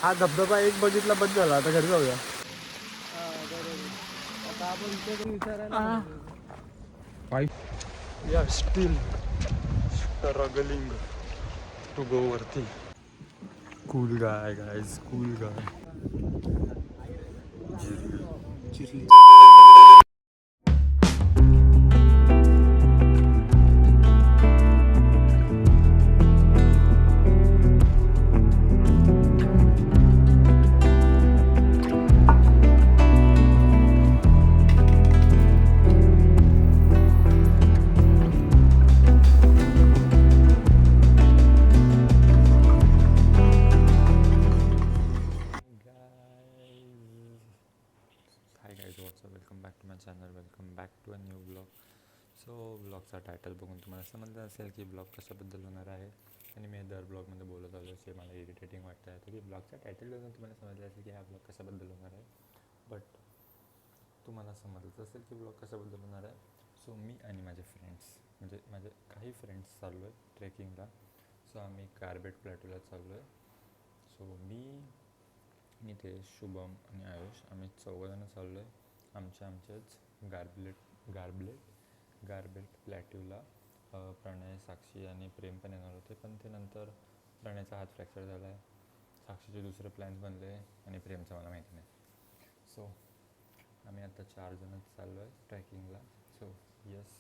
हा धबधबा एक बघितला बंद झाला, आता घरी जाऊया. या स्टील स्ट्रगलिंग टू गो वरती. Cool guy guys, cool guy. Hi guys, what's up, welcome back to my channel, welcome back to a new blog. So ब्लॉगचा टायटल बघून तुम्हाला समजलं असेल की ब्लॉग कशाबद्दल होणार आहे. आणि मी दर ब्लॉगमध्ये बोलत आलो असे मला इरिटेटिंग वाटतं आहे. तर की ब्लॉगचा टायटल बघून तुम्हाला समजलं असेल की हा ब्लॉग कशाबद्दल होणार आहे. बट तुम्हाला समजलंच असेल की ब्लॉग कशाबद्दल होणार आहे. सो मी आणि माझे फ्रेंड्स, म्हणजे माझे काही फ्रेंड्स चाललो आहे ट्रेकिंगला. सो आम्ही कार्बेट प्लॅटूला चाललो आहे. सो मी नितेश, शुभम आणि आयुष आम्ही चौघजणं चाललो आहे. आमच्याच गार्बेट प्लॅट्यूला. प्रणय, साक्षी आणि प्रेम पण येणार होते, पण ते नंतर प्रणयचा हात फ्रॅक्चर झाला आहे. साक्षीचे दुसरे प्लॅन्स बनले आणि प्रेमचं मला माहिती नाही. सो आम्ही आता 4 जणच चाललो आहे ट्रॅकिंगला. सो येस,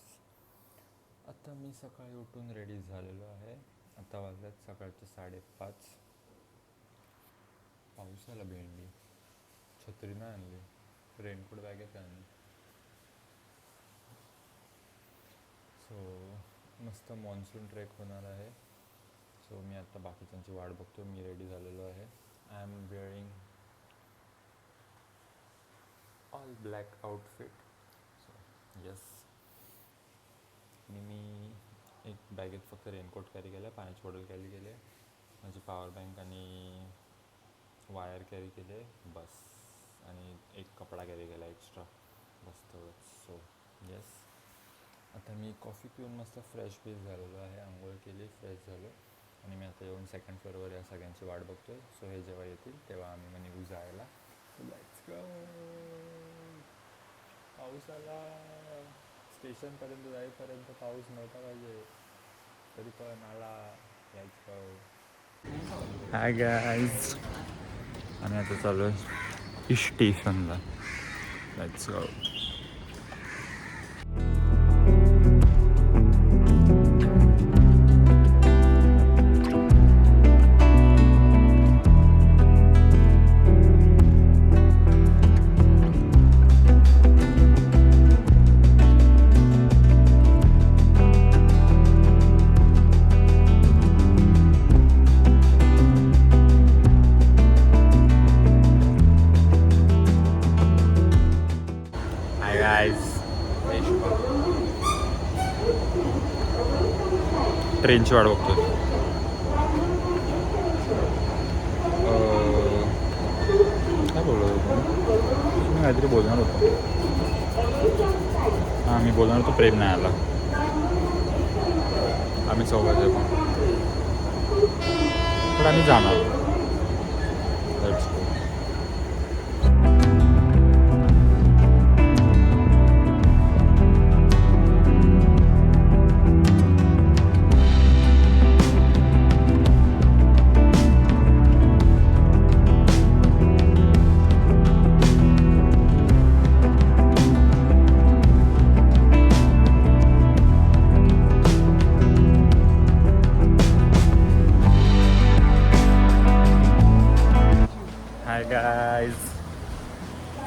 आता मी सकाळी उठून रेडी झालेलो आहे. आता वाजल्यात सकाळचे 5:30. पाऊस आला भेंडी, छत्री नाही आणली, रेनकोट बॅगेत आणली. सो मस्त मॉन्सून ट्रेक होणार आहे. सो मी आता बाकीच्यांची वाट बघतो. मी रेडी झालेलो आहे. I am wearing all black outfit. So yes, आणि मी एक बॅगेत फक्त रेनकोट कॅरी केलं आहे, पाण्याची बॉटल कॅरी केली आहे, माझी पॉवर बँक आणि वायर कॅरी केले आहे बस. आणि एक कपडा कॅरी केला एक्स्ट्रा, बस तेवढंच. सो येस, आता मी कॉफी पिऊन मस्त फ्रेश बीस झालेलो आहे. आंघोळ केली, फ्रेश झालो आणि मी आता येऊन सेकंड फ्लोअरवर या सगळ्यांची वाट बघतो आहे. सो हे जेव्हा येतील तेव्हा आम्ही मग निघू जायला. Let's go. पाऊस आला. स्टेशनपर्यंत जाईपर्यंत पाऊस नव्हता पाहिजे, तरी पण आला. Let's go. हाय गाईज, आम्ही आता चालू आहे स्टेशनला. Let's go. ट्रेनची वाट बघतो. काय बोललो होतो मी? काहीतरी बोलणार होतो. हां, मी बोलणार होतो प्रेम नाही आला. आम्ही चौघाचे पण आम्ही जाणार.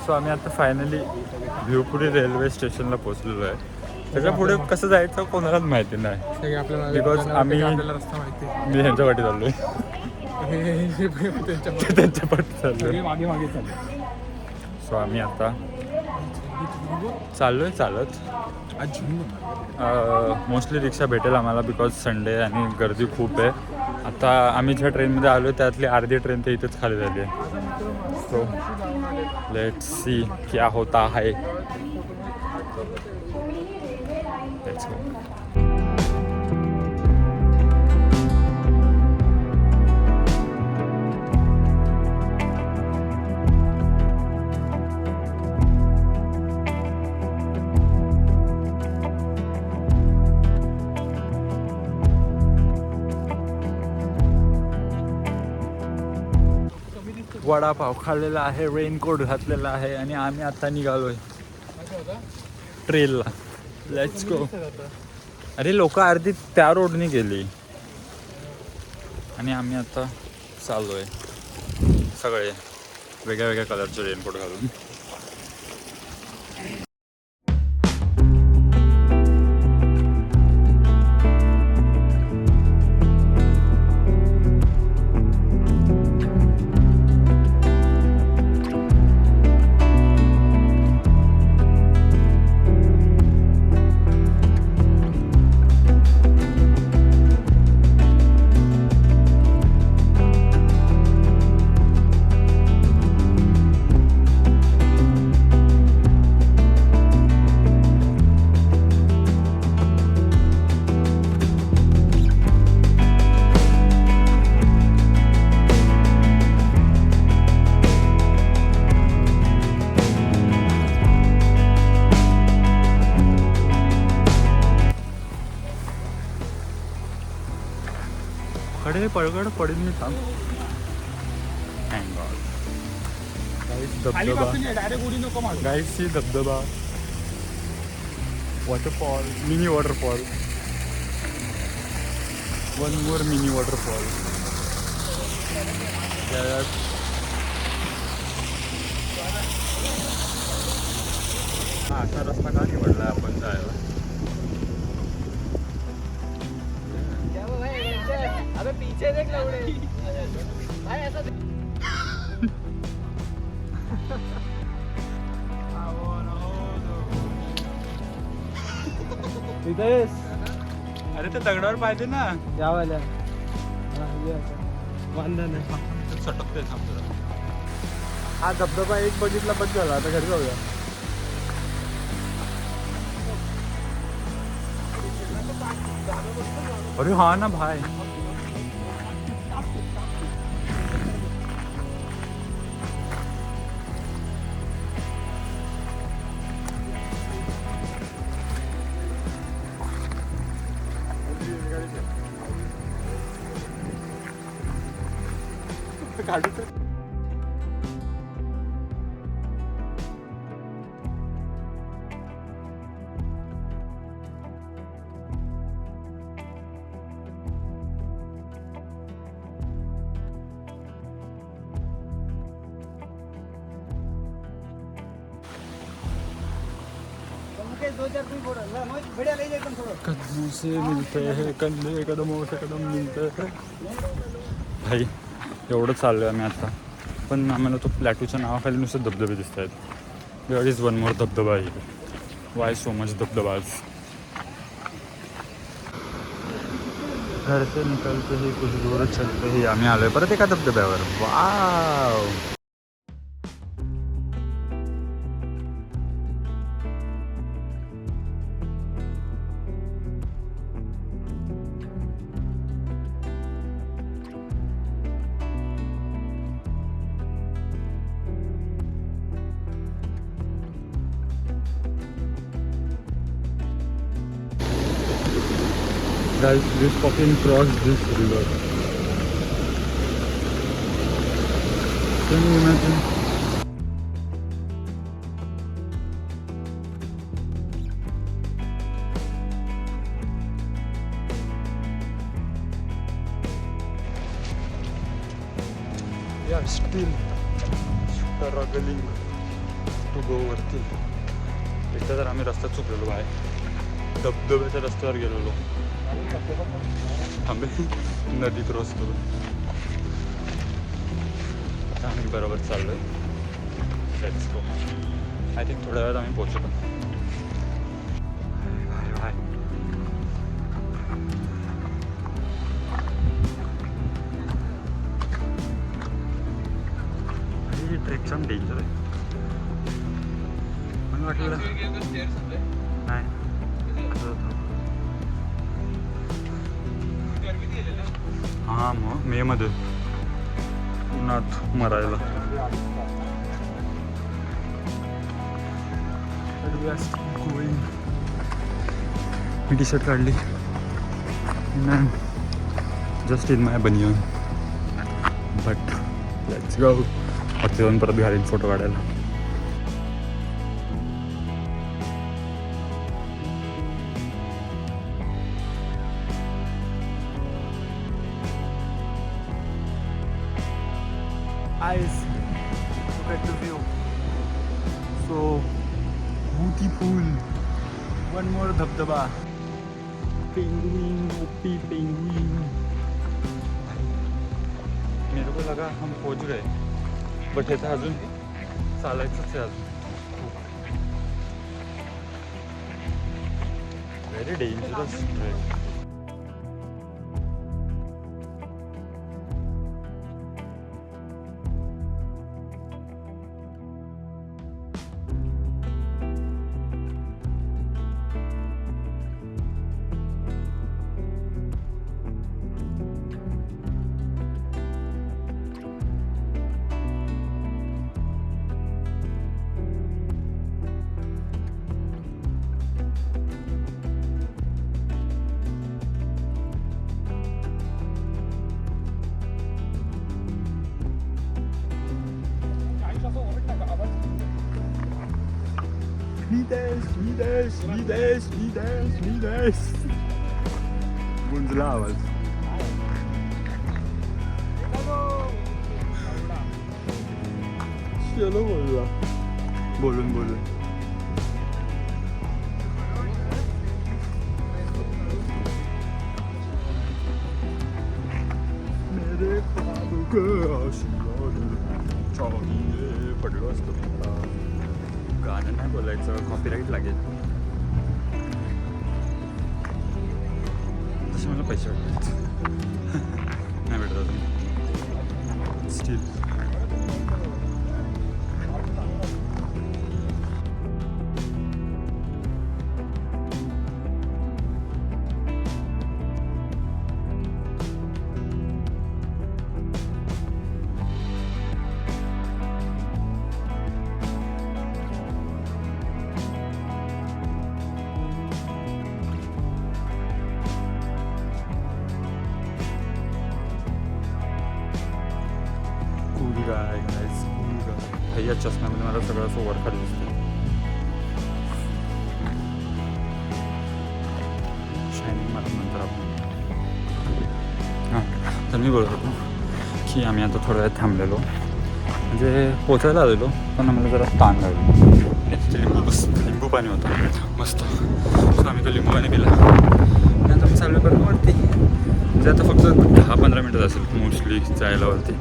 सो आम्ही आता फायनली भिवपुरी रेल्वे स्टेशनला पोचलेलो आहे. त्याच्या पुढे कसं जायचं कोणालाच माहिती नाही, बिकॉज मी ह्यांच्या पाठी चाललो आहे. त्यांच्या पाठी चाललो. सो आम्ही आता चाललो आहे चालत. मोस्टली रिक्षा भेटेल आम्हाला बिकॉज संडे आणि गर्दी खूप आहे. आता आम्ही ज्या ट्रेनमध्ये आलो आहे त्यातली अर्धी ट्रेन ते इथेच खाली झाली आहे. सो लेट्स सी क्या होता है. Let's go. वडापाव खाल्लेला आहे, रेनकोट घातलेला आहे आणि आम्ही आता निघालोय ट्रेलला. Let's go. अरे लोक अर्धी त्या रोडने गेली आणि आम्ही आता चाललोय सगळे वेगळ्या वेगळ्या कलरचे रेनकोट घालून. खडे पळगड पडेल मी थांब. धबधबा गाईस, सी धबधबा, waterfall, mini waterfall, one more mini waterfall. हा असा रस्ता का निवडला आपण जायला? अबे पीछे देख लवड़े भाई ऐसा अरे ते दगडावर पाहिजे ना क्या वाला वांदन सटकते. हा धबधबा एक बघितला बस झाला, आता घरी जाऊया. अरे हा ना भाई, कदमों से मिलते हैं कंधे, कदमों से कदम मिलते हैं. भाई एवढं चाललो आहे आम्ही आता, पण आम्हाला तो प्लॅटूच्या नावाखाली नुसते धबधबे दिसत आहेत. देअर इज वन मोर धबधबा आहे. वाय सो मच धबधबाज. घर से निकलते ही कुछ दूर चलते ही आम्ही आलोय परत एका धबधब्यावर. Wow. Guys, this fucking crossed this river. Can you imagine? Yeah, still struggling to go वरती. एकदा तर आम्ही रस्ता चुकलेलो आहे, धबधब्याच्या रस्त्यावर गेलेलो. थांबे नदी क्रॉस करून आम्ही बरोबर चाललोय. Let's go. आय थिंक थोड्या वेळात आम्ही पोहोचू. ही ट्रेक छान डेंजर आहे. मला वाटलं नाही. हां मग मे मध्ये उन्हात मरायला. मी टी शर्ट काढली, just in my banian, but let's go. वरती जाऊन परत घालीन फोटो काढायला. Eyes, look at the view. So beautiful. One more धबधबा. Penguin, OP penguin. मेरे को लगा हम पहुंच गए, बट इथं अजून चालायचंच आहे अजून. Very dangerous trek. Vides. गुंजला आवाज. चलो बोलला. बोलून मेरे ख्वाब के आशियाने चाहिए पडलो असतो मला. गाणं नाही बोलायचं, कॉपीराईट लागेल. तसे मला पैसे भेटतात. नाही भेटत अजून स्टील. भैया चष्म्यामध्ये मला सगळं असं वरखाली दिसतं. शायनिंग मारून नंतर आपण हां. तर मी बोलत होतो की आम्ही आता थोड्या वेळ थांबलेलो, म्हणजे पोचायला आलेलो, पण आम्हाला जरा ताण लागलो. तिथे लिंबू पाणी होतं मस्त, सो आम्ही तो लिंबू पाणी पिला. नंतर मी चाललो परत वरती. म्हणजे आता फक्त 10-15 मिनटं असेल मोस्टली जायला वरती.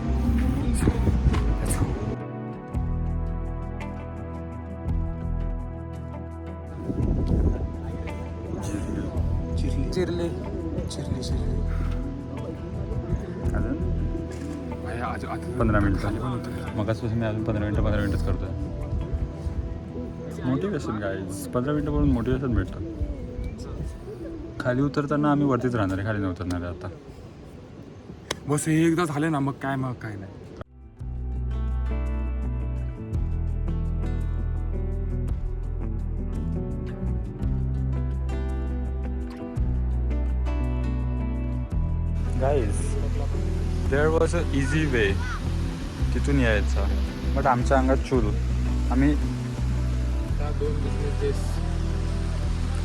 चिरली. अजून 15 मिनटं. मग असं मी अजून 15 मिनटच करतोय. मोटिवेशन गाईज, 15 मिनटं म्हणून मोटिवेशन भेटतं. खाली उतरताना आम्ही वरतीच राहणार आहे, खाली नाही उतरणार आहे आता. बस हे एकदा झालं ना, मग काय नाही. Guys, there was a easy way तिथून यायचा, बट आमच्या अंगात चूल. आम्ही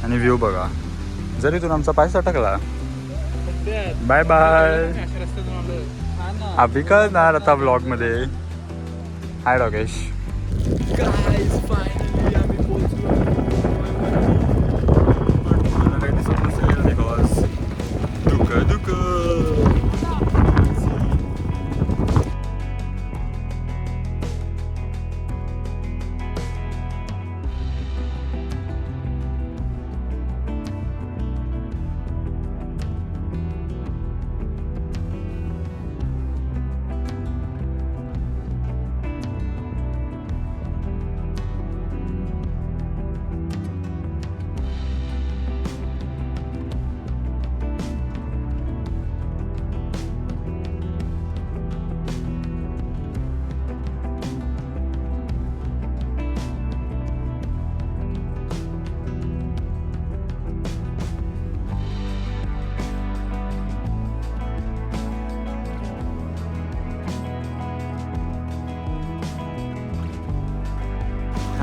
आणि व्ह्यू बघा, जरी इथून आमचा पाय सटकला, बाय बाय. अभि कळणार आता ब्लॉगमध्ये. हाय डॉगेश.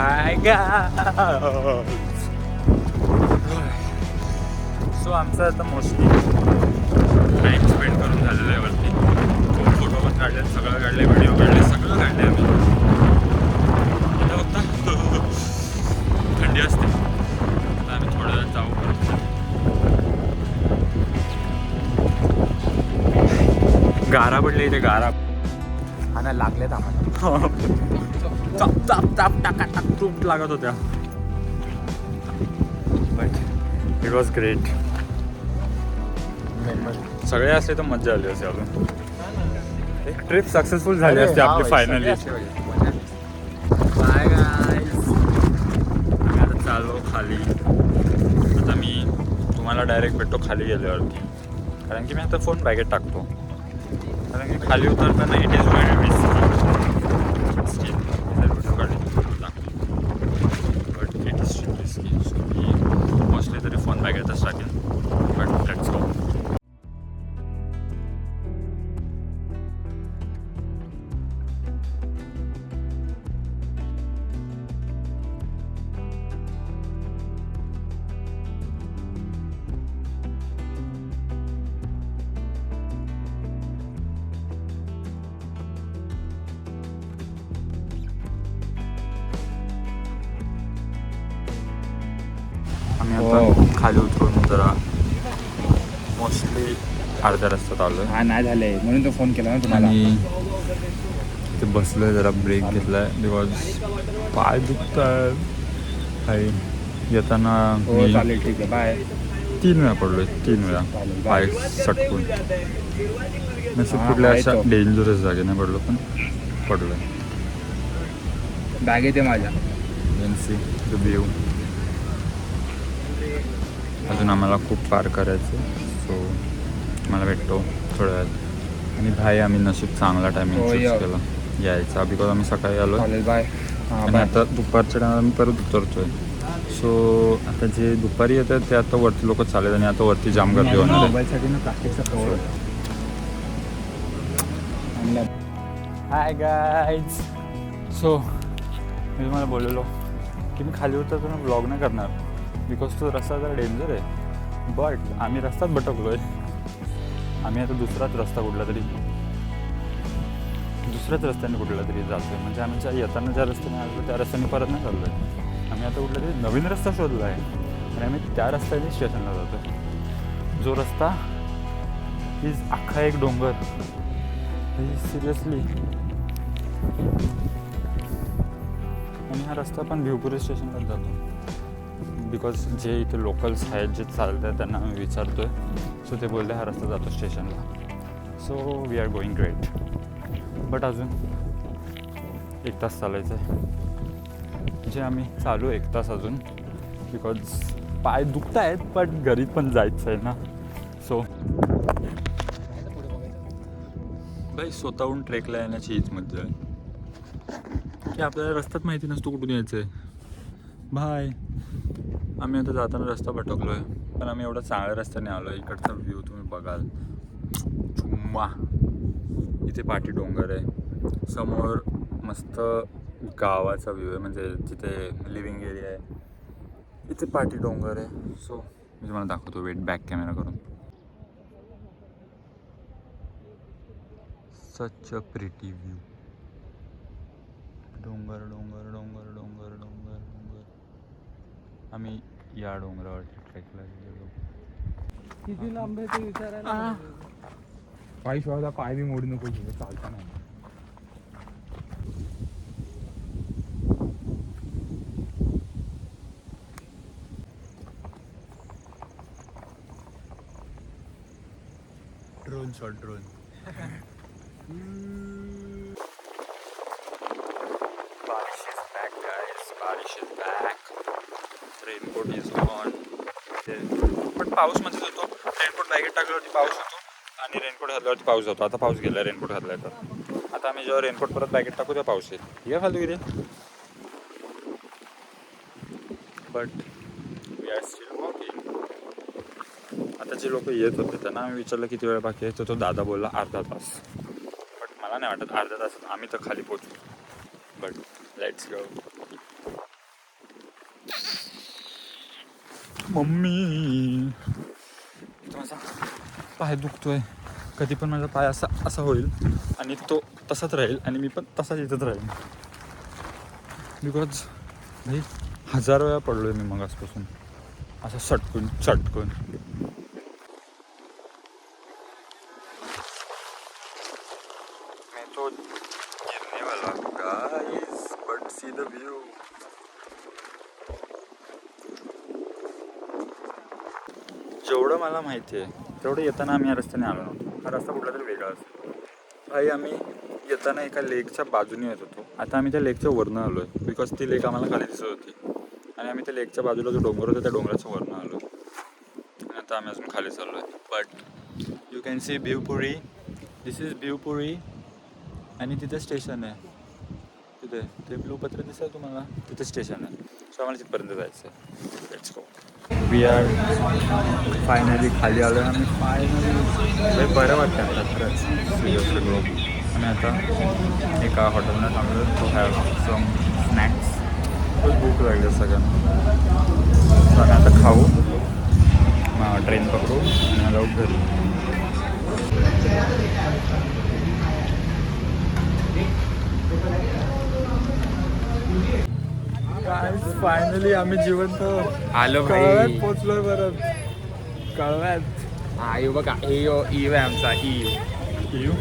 हाय सो आमचं आता मोस्टली टाईम स्पेंड करून झालेलं आहे वरती. खूप फोटो पण काढले, सगळं काढले, व्हिडिओ काढले, सगळं काढले आम्ही. आता फक्त थंडी असते. आता आम्ही थोड्या वेळात जाऊ. गारा पडले इथे, गारा आणि लागलेत आम्हाला. चाप चाप चाप टाका टाक खूप लागत होत्या. But it was great. सगळे असले तर मजा आली असते अजून. एक ट्रिप सक्सेसफुल झाली असते आपली फायनली. Bye guys. आम्ही आता चाललो खाली. आता मी तुम्हाला डायरेक्ट भेटतो खाली गेल्यावरती, कारण की मी आता फोन बॅगेत टाकतो. कारण की खाली उतरताना it is very risky. But it is risky. So me mostly तरी फोन बॅगेतच टाकेन. But let's go. आम्ही आता खाली उतरून जरा मोस्टली अर्ध्या रस्त्यात आलो आहे. हा नाही झालंय म्हणून तो फोन केला ना तुम्हाला. आणि ते बसलो आहे, जरा ब्रेक घेतला आहे बिकॉज पाय दुखत आहे. काही येताना हो मी चालेल ठीक आहे बाय. 3 वेळा पडलो आहे, 3 वेळा पाय सटकून. नशीब कुठल्या अशा डेंजरस जागे नाही पडलो, पण पडलो आहे. बॅग येते माझ्या. See the view. अजून आम्हाला खूप पार करायचं. सो मला भेटतो थोड्या वेळात. आणि भाई आम्ही नशीब चांगला टायमिंग हो, चूज या. केला यायचा, बिकॉज आम्ही सकाळी आलो चालेल बाय. हां आणि बाय. आता दुपारच्या टायमाला आम्ही परत उतरतोय. सो आता जे दुपारी येतात ते आता वरती लोक चालेल आणि आता वरती जाम गर्दी होणार आहे. मोबाईलसाठी ना प्लास्टिकचा कवर. Hi guys. सो मी तुम्हाला बोललेलो की मी खाली उतरताना ब्लॉग नाही करणार बिकॉज तो रस्ता जरा डेंजर आहे. बट आम्ही रस्त्यात भटकलो आहे. आम्ही आता दुसऱ्याच रस्त्याने कुठला तरी जातो आहे. म्हणजे आम्ही येताना ज्या रस्त्याने आलो त्या रस्त्याने परत नाही चाललो आहे. आम्ही आता कुठला तरी नवीन रस्ता शोधला आहे आणि आम्ही त्या रस्त्याने स्टेशनला जातो आहे. जो रस्ता इज अख्खा एक डोंगर. सिरियसली. आणि हा रस्ता पण भिवपुरी स्टेशनलाच जातो बिकॉज जे इथे लोकल्स आहेत जे चालत आहेत त्यांना आम्ही विचारतो आहे. सो ते बोलले हा रस्ता जातो स्टेशनला. So we are going great. But अजून 1 तास चालायचं आहे. जे आम्ही चालू 1 तास अजून बिकॉज पाय दुखत आहेत बट घरी पण जायचं आहे ना. सो बाई स्वतःहून ट्रेकला येण्याची हीच मज्जा आहे की आपल्याला रस्त्यात माहिती नसतो कुठून यायचं आहे. बाय. आम्ही आता जाताना रस्ता भटकलो आहे पण आम्ही एवढा चांगल्या रस्त्याने आलो आहे. इकडचा व्ह्यू तुम्ही बघाल. चुम्मा. इथे पाठी डोंगर आहे, समोर मस्त गावाचा व्ह्यू आहे, म्हणजे तिथे लिव्हिंग एरिया आहे. इथे पाठी डोंगर आहे. सो मी तुम्हाला दाखवतो वेट बॅक कॅमेरा करून. सच अ प्रिटी व्ह्यू. डोंगर डोंगर डोंगर डोंगर डोंगर डोंगर. आम्ही या डोंगरावरती ट्रेकला गेलेलो. किती लांब आहे ते विचारायला. पाय शिवायला पाय बी मोडू नको चालता नाही. Drone shot drone. बारिश is back guys. बारिश is back. Raincoat is on. पण पाऊस मध्येच होतो. रेनकोट बॅगेत टाकल्यावरती पाऊस होतो आणि रेनकोट घातल्यावरती पाऊस जातो. आता पाऊस गेला रेनकोट घातलाय तर. आता आम्ही जेव्हा रेनकोट परत बॅगेत टाकू तेव्हा पाऊस येईल. ये फालतू गिरे. But we are still walking. आता जे लोक येत होते त्यांना आम्ही विचारलं किती वेळ बाकी आहे तर तो दादा बोलला अर्धा तास. बट मला नाही वाटत अर्धा तास आम्ही तर खाली पोचू. But let's go. मम्मी माझा पाय दुखतोय. कधी पण माझा पाय असा असा होईल आणि तो तसाच राहील आणि मी पण तसाच इथंच राहील. बिकॉज भाई 1000 वेळा पडलोय मी मगासपासून असं सटकून चटकून. मैं तो गिरने वाला guys but see the view. जेवढं मला माहिती आहे तेवढं येताना आम्ही या रस्त्याने आलो नव्हतो. हा रस्ता कुठला तरी वेगळा असेल. भाई आम्ही येताना एका लेकच्या बाजूने येत होतो. आता आम्ही त्या लेकच्या वरनं आलो आहे बिकॉज ती लेक आम्हाला खाली दिसत होती आणि आम्ही त्या लेकच्या बाजूला जो डोंगर होता त्या डोंगराच्या वरनं आलो आणि आता आम्ही अजून खाली चाललो आहे. But you can see Bhivpuri. This is Bhivpuri आणि तिथे स्टेशन आहे. तिथे ते ब्लू पत्र दिसतं तुम्हाला, तिथे स्टेशन आहे. सो आम्हाला तिथपर्यंत जायचं आहे. Let's go. We are finally खाली आलो आहे. आम्ही फायनली बरं वाटतं आता खरंच सिरियसली ब्रो. आम्ही आता एका हॉटेलमध्ये थांबलो टू हॅव सम स्नॅक्स. खूप भूक लागली सगळ्यांना. सो आम्ही आता खाऊ, मग ट्रेन पकडू आणि मला घरी. फायनली आम्ही जिवंत आलो कळव्यात भाई. पोचलोय. परत कळव्यात. हा यो बघा, यो आहे आमचा ई. येऊ